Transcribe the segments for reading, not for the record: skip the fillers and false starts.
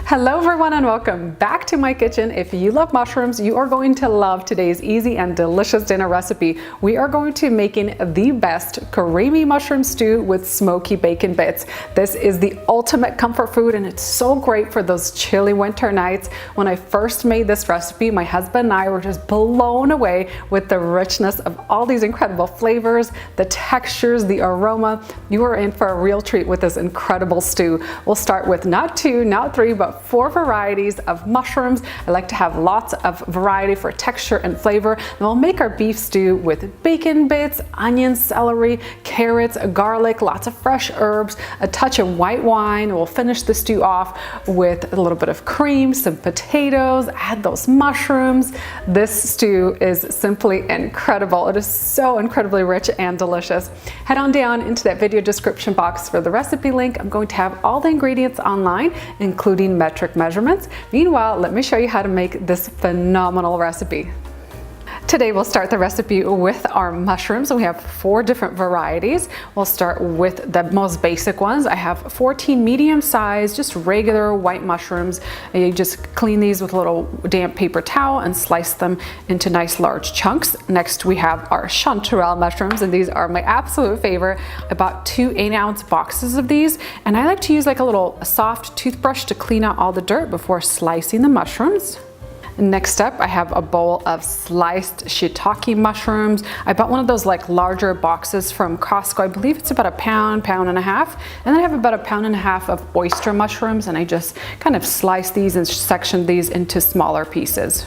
Hello everyone and welcome back to my kitchen. If you love mushrooms, you are going to love today's easy and delicious dinner recipe. We are going to be making the best creamy mushroom stew with smoky bacon bits. This is the ultimate comfort food and it's so great for those chilly winter nights. When I first made this recipe, my husband and I were just blown away with the richness of all these incredible flavors, the textures, the aroma. You are in for a real treat with this incredible stew. We'll start with not 2, not 3, but 4 varieties of mushrooms. I like to have lots of variety for texture and flavor. And we'll make our beef stew with bacon bits, onions, celery, carrots, garlic, lots of fresh herbs, a touch of white wine. We'll finish the stew off with a little bit of cream, some potatoes, add those mushrooms. This stew is simply incredible. It is so incredibly rich and delicious. Head on down into that video description box for the recipe link. I'm going to have all the ingredients online, including metric measurements. Meanwhile, let me show you how to make this phenomenal recipe. Today we'll start the recipe with our mushrooms. We have 4 different varieties. We'll start with the most basic ones. I have 14 medium-sized, just regular white mushrooms. You just clean these with a little damp paper towel and slice them into nice large chunks. Next we have our chanterelle mushrooms, and these are my absolute favorite. I bought 2 8-ounce boxes of these, and I like to use like a little soft toothbrush to clean out all the dirt before slicing the mushrooms. Next up, I have a bowl of sliced shiitake mushrooms. I bought one of those like larger boxes from Costco. I believe it's about a pound, pound and a half. And then I have about a pound and a half of oyster mushrooms, and I just kind of slice these and section these into smaller pieces.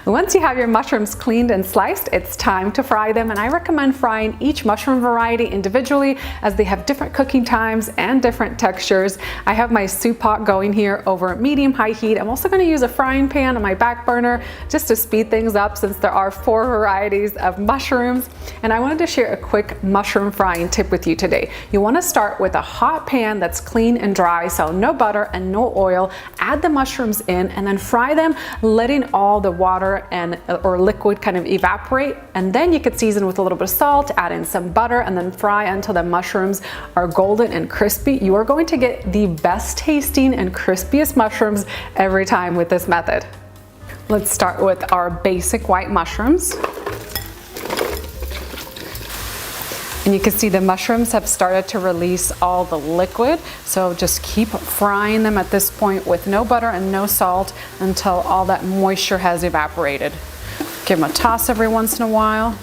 Once you have your mushrooms cleaned and sliced, it's time to fry them, and I recommend frying each mushroom variety individually as they have different cooking times and different textures. I have my soup pot going here over medium-high heat. I'm also going to use a frying pan on my back burner just to speed things up since there are 4 varieties of mushrooms. And I wanted to share a quick mushroom frying tip with you today. You want to start with a hot pan that's clean and dry, so no butter and no oil. Add the mushrooms in and then fry them, letting all the water or liquid kind of evaporate, and then you could season with a little bit of salt, add in some butter, and then fry until the mushrooms are golden and crispy. You are going to get the best tasting and crispiest mushrooms every time with this method. Let's start with our basic white mushrooms. And you can see the mushrooms have started to release all the liquid, so just keep frying them at this point with no butter and no salt until all that moisture has evaporated. Give them a toss every once in a while.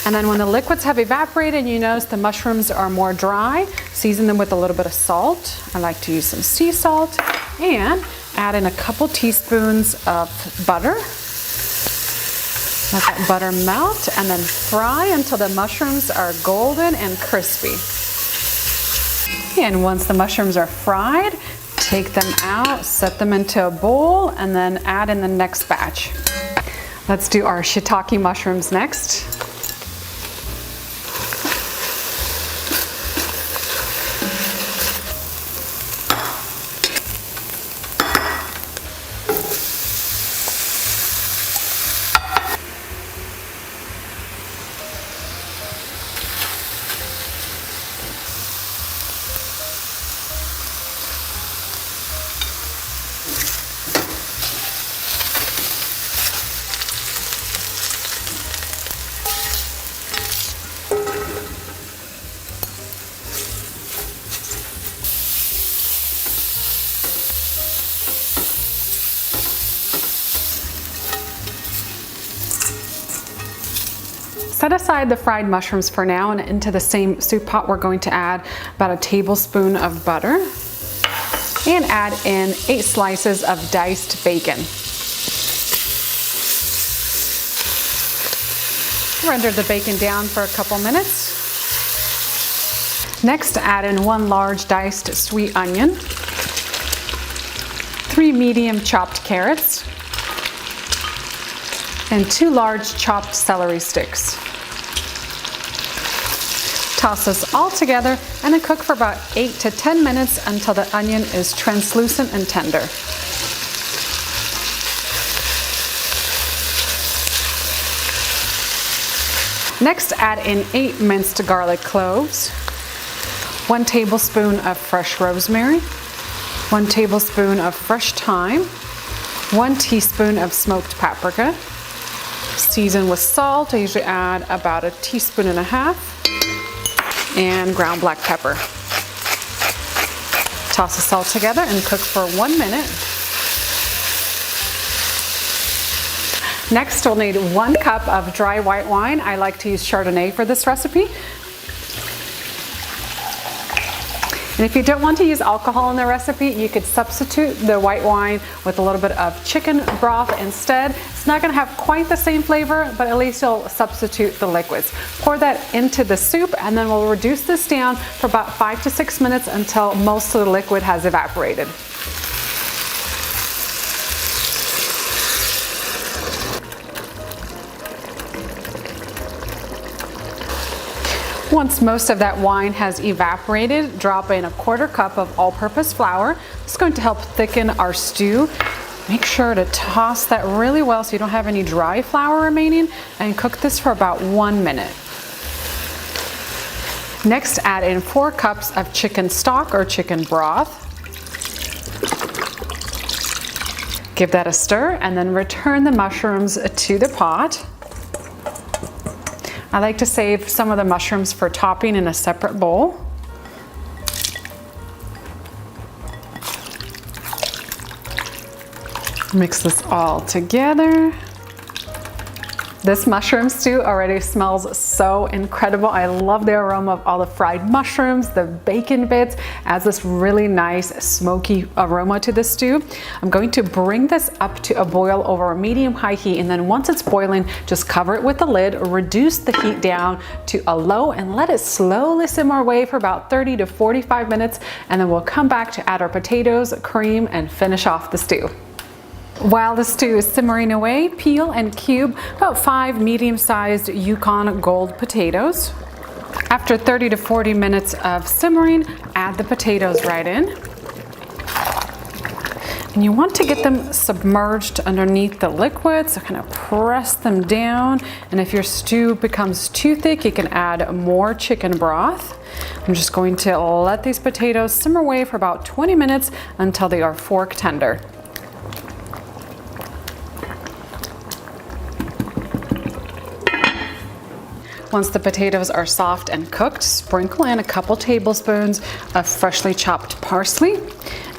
And then when the liquids have evaporated and you notice the mushrooms are more dry, season them with a little bit of salt. I like to use some sea salt, and add in a couple teaspoons of butter. Let that butter melt and then fry until the mushrooms are golden and crispy. And once the mushrooms are fried, take them out, set them into a bowl, and then add in the next batch. Let's do our shiitake mushrooms next. Set aside the fried mushrooms for now, and into the same soup pot we're going to add about a tablespoon of butter and add in 8 slices of diced bacon. Render the bacon down for a couple minutes. Next, add in 1 large diced sweet onion, 3 medium chopped carrots, and 2 large chopped celery sticks. Toss this all together and then cook for about 8 to 10 minutes until the onion is translucent and tender. Next, add in 8 minced garlic cloves, 1 tablespoon of fresh rosemary, 1 tablespoon of fresh thyme, 1 teaspoon of smoked paprika. Season with salt. I usually add about 1.5 teaspoons, and ground black pepper. Toss this all together and cook for 1 minute. Next, we'll need 1 cup of dry white wine. I like to use Chardonnay for this recipe. And if you don't want to use alcohol in the recipe, you could substitute the white wine with a little bit of chicken broth instead. It's not going to have quite the same flavor, but at least you'll substitute the liquids. Pour that into the soup, and then we'll reduce this down for about 5 to 6 minutes until most of the liquid has evaporated. Once most of that wine has evaporated, drop in 1/4 cup of all-purpose flour. It's going to help thicken our stew. Make sure to toss that really well so you don't have any dry flour remaining, and cook this for about 1 minute. Next, add in 4 cups of chicken stock or chicken broth. Give that a stir and then return the mushrooms to the pot. I like to save some of the mushrooms for topping in a separate bowl. Mix this all together. This mushroom stew already smells so incredible. I love the aroma of all the fried mushrooms, the bacon bits, adds this really nice smoky aroma to the stew. I'm going to bring this up to a boil over a medium-high heat, and then once it's boiling, just cover it with the lid, reduce the heat down to a low, and let it slowly simmer away for about 30 to 45 minutes, and then we'll come back to add our potatoes, cream, and finish off the stew. While the stew is simmering away, peel and cube about 5 medium-sized Yukon Gold potatoes. After 30 to 40 minutes of simmering, add the potatoes right in. And you want to get them submerged underneath the liquid, so kind of press them down. And if your stew becomes too thick, you can add more chicken broth. I'm just going to let these potatoes simmer away for about 20 minutes until they are fork tender. Once the potatoes are soft and cooked, sprinkle in a couple tablespoons of freshly chopped parsley.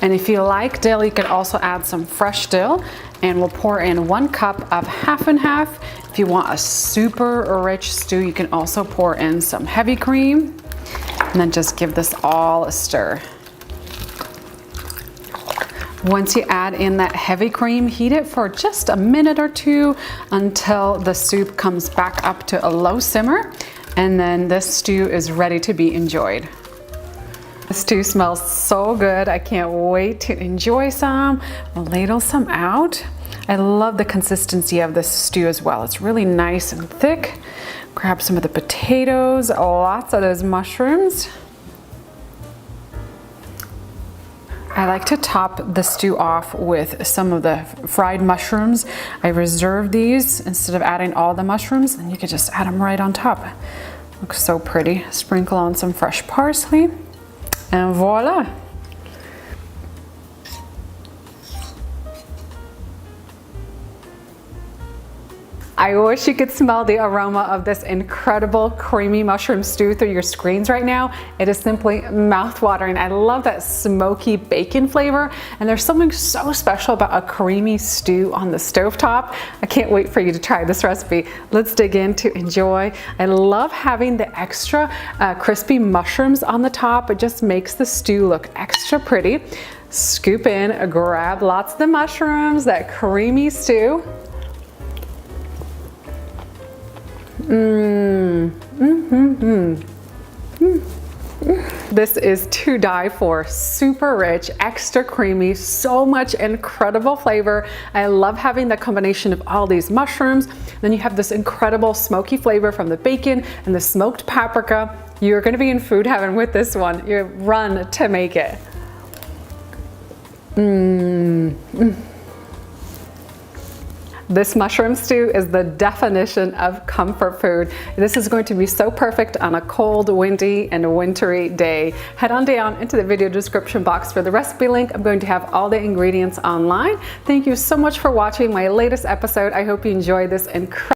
And if you like dill, you can also add some fresh dill. And we'll pour in 1 cup of half and half. If you want a super rich stew, you can also pour in some heavy cream. And then just give this all a stir. Once you add in that heavy cream, heat it for just a minute or 2 until the soup comes back up to a low simmer, and then this stew is ready to be enjoyed. The stew smells so good. I can't wait to enjoy some. I'll ladle some out. I love the consistency of this stew as well. It's really nice and thick. Grab some of the potatoes, lots of those mushrooms. I like to top the stew off with some of the fried mushrooms. I reserve these instead of adding all the mushrooms, and you can just add them right on top. Looks so pretty. Sprinkle on some fresh parsley, and voila! I wish you could smell the aroma of this incredible creamy mushroom stew through your screens right now. It is simply mouth-watering. I love that smoky bacon flavor, and there's something so special about a creamy stew on the stovetop. I can't wait for you to try this recipe. Let's dig in to enjoy. I love having the extra crispy mushrooms on the top. It just makes the stew look extra pretty. Scoop in, grab lots of the mushrooms, that creamy stew. This is to die for. Super rich, extra creamy, so much incredible flavor. I love having the combination of all these mushrooms. Then you have this incredible smoky flavor from the bacon and the smoked paprika. You're going to be in food heaven with this one. You run to make it. This mushroom stew is the definition of comfort food. This is going to be so perfect on a cold, windy, and wintry day. Head on down into the video description box for the recipe link. I'm going to have all the ingredients online. Thank you so much for watching my latest episode. I hope you enjoyed this incredible